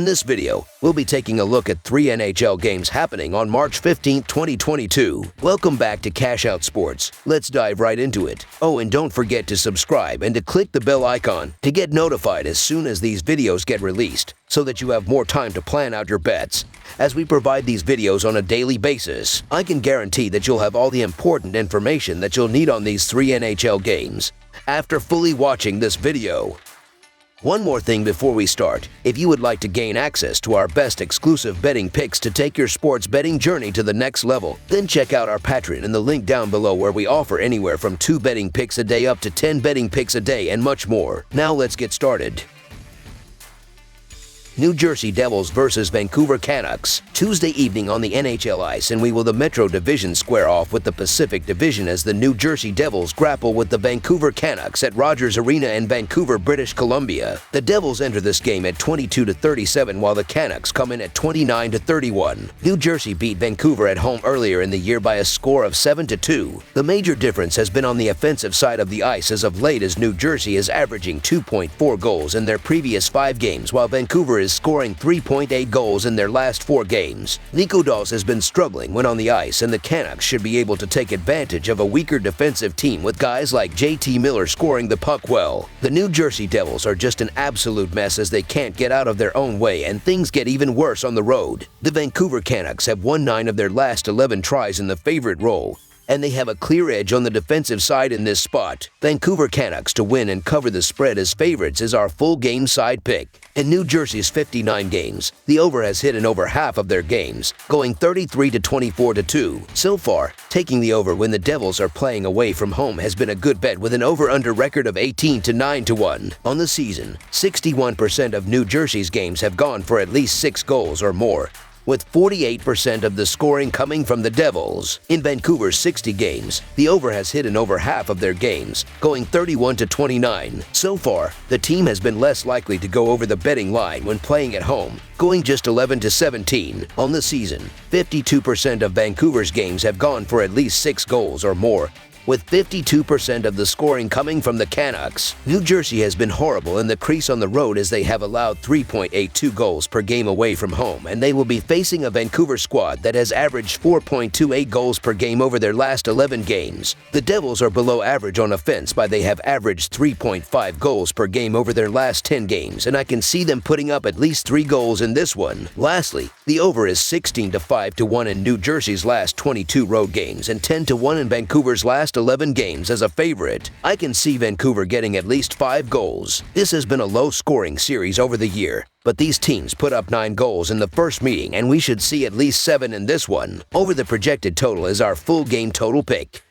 In this video, we'll be taking a look at 3 NHL games happening on March 15, 2022. Welcome back to Cash Out Sports. Let's dive right into it. Oh, and don't forget to subscribe and to click the bell icon to get notified as soon as these videos get released, so that you have more time to plan out your bets. As we provide these videos on a daily basis, I can guarantee that you'll have all the important information that you'll need on these 3 NHL games after fully watching this video. One more thing before we start. If you would like to gain access to our best exclusive betting picks to take your sports betting journey to the next level, then check out our Patreon in the link down below, where we offer anywhere from 2 betting picks a day up to 10 betting picks a day and much more. Now let's get started. New Jersey Devils versus Vancouver Canucks, Tuesday evening on the NHL ice, and we will the Metro Division square off with the Pacific Division as the New Jersey Devils grapple with the Vancouver Canucks at Rogers Arena in Vancouver, British Columbia. The Devils enter this game at 22-37 while the Canucks come in at 29-31. New Jersey beat Vancouver at home earlier in the year by a score of 7-2. The major difference has been on the offensive side of the ice as of late, as New Jersey is averaging 2.4 goals in their previous 5 games, while Vancouver is scoring 3.8 goals in their last 4 games. Nico Daws has been struggling when on the ice, and the Canucks should be able to take advantage of a weaker defensive team with guys like JT Miller scoring the puck well. The New Jersey Devils are just an absolute mess as they can't get out of their own way, and things get even worse on the road. The Vancouver Canucks have won 9 of their last 11 tries in the favorite role, and they have a clear edge on the defensive side in this spot. Vancouver Canucks to win and cover the spread as favorites is our full game side pick. In New Jersey's 59 games, the over has hit in over half of their games, going 33-24-2. So far, taking the over when the Devils are playing away from home has been a good bet, with an over-under record of 18-9-1. On the season, 61% of New Jersey's games have gone for at least 6 goals or more, with 48% of the scoring coming from the Devils. In Vancouver's 60 games, the over has hit in over half of their games, going 31-29. So far, the team has been less likely to go over the betting line when playing at home, going just 11-17. On the season, 52% of Vancouver's games have gone for at least 6 goals or more, with 52% of the scoring coming from the Canucks. New Jersey has been horrible in the crease on the road as they have allowed 3.82 goals per game away from home, and they will be facing a Vancouver squad that has averaged 4.28 goals per game over their last 11 games. The Devils are below average on offense by they have averaged 3.5 goals per game over their last 10 games, and I can see them putting up at least 3 goals in this one. Lastly, the over is 16-5-1 in New Jersey's last 22 road games and 10-1 in Vancouver's last 11 games as a favorite. I can see Vancouver getting at least 5 goals. This has been a low-scoring series over the year, but these teams put up 9 goals in the first meeting, and we should see at least 7 in this one. Over the projected total is our full game total pick.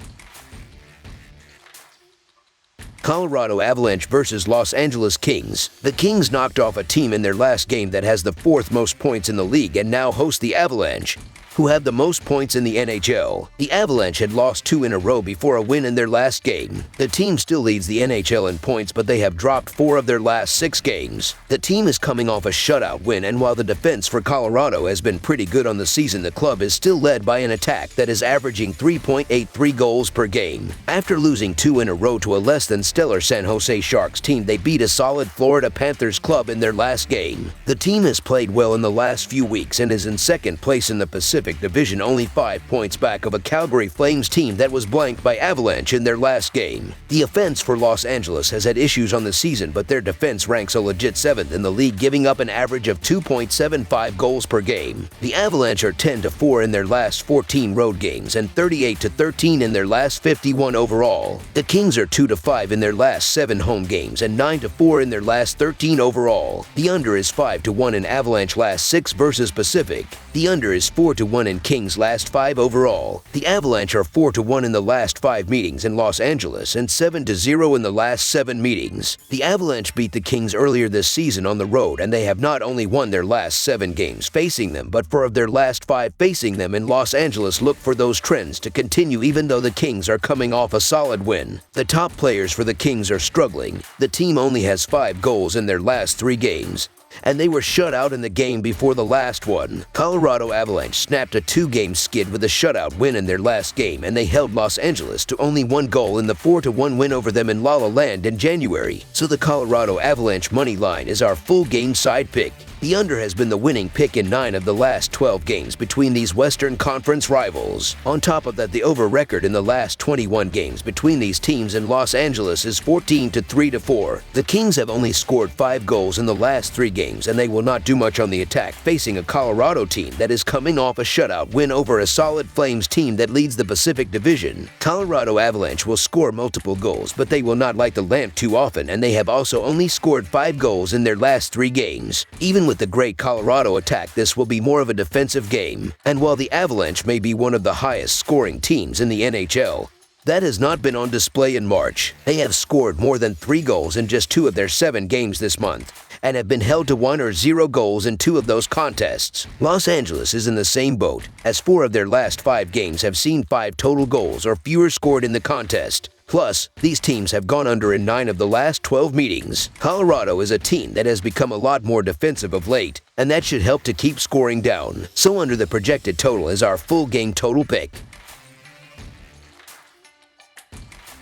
Colorado Avalanche versus Los Angeles Kings. The Kings knocked off a team in their last game that has the 4th most points in the league and now host the Avalanche, who have the most points in the NHL. The Avalanche had lost 2 in a row before a win in their last game. The team still leads the NHL in points, but they have dropped 4 of their last 6 games. The team is coming off a shutout win, and while the defense for Colorado has been pretty good on the season, the club is still led by an attack that is averaging 3.83 goals per game. After losing 2 in a row to a less than stellar San Jose Sharks team, they beat a solid Florida Panthers club in their last game. The team has played well in the last few weeks and is in 2nd place in the Pacific Division, only 5 points back of a Calgary Flames team that was blanked by Avalanche in their last game. The offense for Los Angeles has had issues on the season, but their defense ranks a legit 7th in the league, giving up an average of 2.75 goals per game. The Avalanche are 10-4 in their last 14 road games and 38-13 in their last 51 overall. The Kings are 2-5 in their last 7 home games and 9-4 in their last 13 overall. The under is 5-1 in Avalanche last 6 versus Pacific. The under is 4-1 in Kings last 5 overall. The Avalanche are 4-1 in the last 5 meetings in Los Angeles and 7-0 in the last 7 meetings. The Avalanche beat the Kings earlier this season on the road, and they have not only won their last 7 games facing them, but 4 of their last 5 facing them in Los Angeles. Look for those trends to continue even though the Kings are coming off a solid win. The top players for the Kings are struggling. The team only has 5 goals in their last 3 games, and they were shut out in the game before the last one. Colorado Avalanche snapped a 2-game skid with a shutout win in their last game, and they held Los Angeles to only 1 goal in the 4-1 win over them in La La Land in January. So the Colorado Avalanche money line is our full game side pick. The under has been the winning pick in 9 of the last 12 games between these Western Conference rivals. On top of that, the over record in the last 21 games between these teams in Los Angeles is 14-3-4. The Kings have only scored 5 goals in the last 3 games, and they will not do much on the attack, facing a Colorado team that is coming off a shutout win over a solid Flames team that leads the Pacific Division. Colorado Avalanche will score multiple goals, but they will not light the lamp too often, and they have also only scored 5 goals in their last 3 games. Even with the great Colorado attack, this will be more of a defensive game. And while the Avalanche may be one of the highest scoring teams in the NHL, that has not been on display in March. They have scored more than 3 goals in just 2 of their 7 games this month, and have been held to 1 or 0 goals in 2 of those contests. Los Angeles is in the same boat, as 4 of their last 5 games have seen 5 total goals or fewer scored in the contest. Plus, these teams have gone under in 9 of the last 12 meetings. Colorado is a team that has become a lot more defensive of late, and that should help to keep scoring down. So under the projected total is our full game total pick.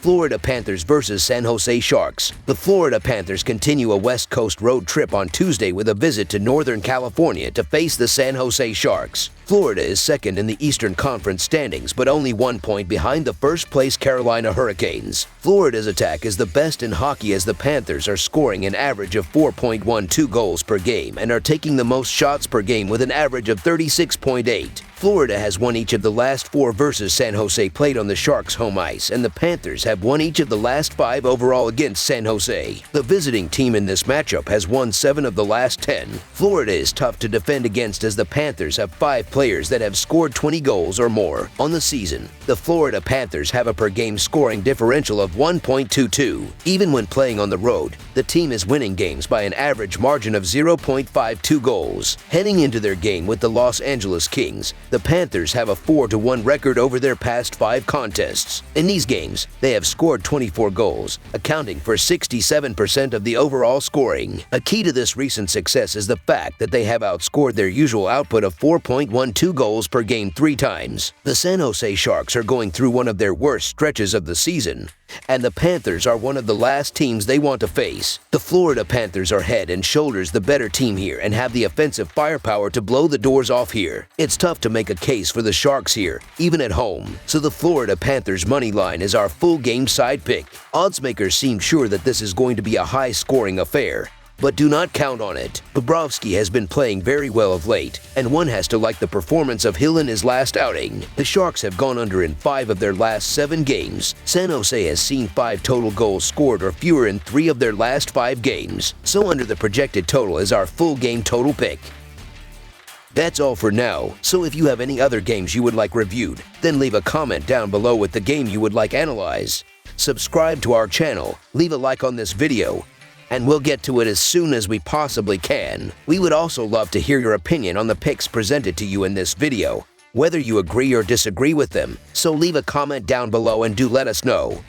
Florida Panthers versus San Jose Sharks. The Florida Panthers continue a West Coast road trip on Tuesday with a visit to Northern California to face the San Jose Sharks. Florida is second in the Eastern Conference standings, but only 1 point behind the first-place Carolina Hurricanes. Florida's attack is the best in hockey, as the Panthers are scoring an average of 4.12 goals per game and are taking the most shots per game with an average of 36.8. Florida has won each of the last 4 versus San Jose played on the Sharks' home ice, and the Panthers have won each of the last 5 overall against San Jose. The visiting team in this matchup has won 7 of the last 10. Florida is tough to defend against, as the Panthers have 5 players that have scored 20 goals or more on the season. The Florida Panthers have a per-game scoring differential of 1.22. Even when playing on the road, the team is winning games by an average margin of 0.52 goals. Heading into their game with the Los Angeles Kings, the Panthers have a 4-1 record over their past 5 contests. In these games, they have scored 24 goals, accounting for 67% of the overall scoring. A key to this recent success is the fact that they have outscored their usual output of 4.12 goals per game 3 times. The San Jose Sharks are going through one of their worst stretches of the season, and the Panthers are one of the last teams they want to face. The Florida Panthers are head and shoulders the better team here and have the offensive firepower to blow the doors off here. It's tough to make a case for the Sharks here, even at home, so the Florida Panthers money line is our full game side pick. Odds makers seem sure that this is going to be a high-scoring affair, but do not count on it. Bobrovsky has been playing very well of late, and one has to like the performance of Hill in his last outing. The Sharks have gone under in 5 of their last 7 games. San Jose has seen 5 total goals scored or fewer in 3 of their last 5 games. So under the projected total is our full game total pick. That's all for now, so if you have any other games you would like reviewed, then leave a comment down below with the game you would like analyzed. Subscribe to our channel, leave a like on this video, and we'll get to it as soon as we possibly can. We would also love to hear your opinion on the picks presented to you in this video, whether you agree or disagree with them, so leave a comment down below and do let us know.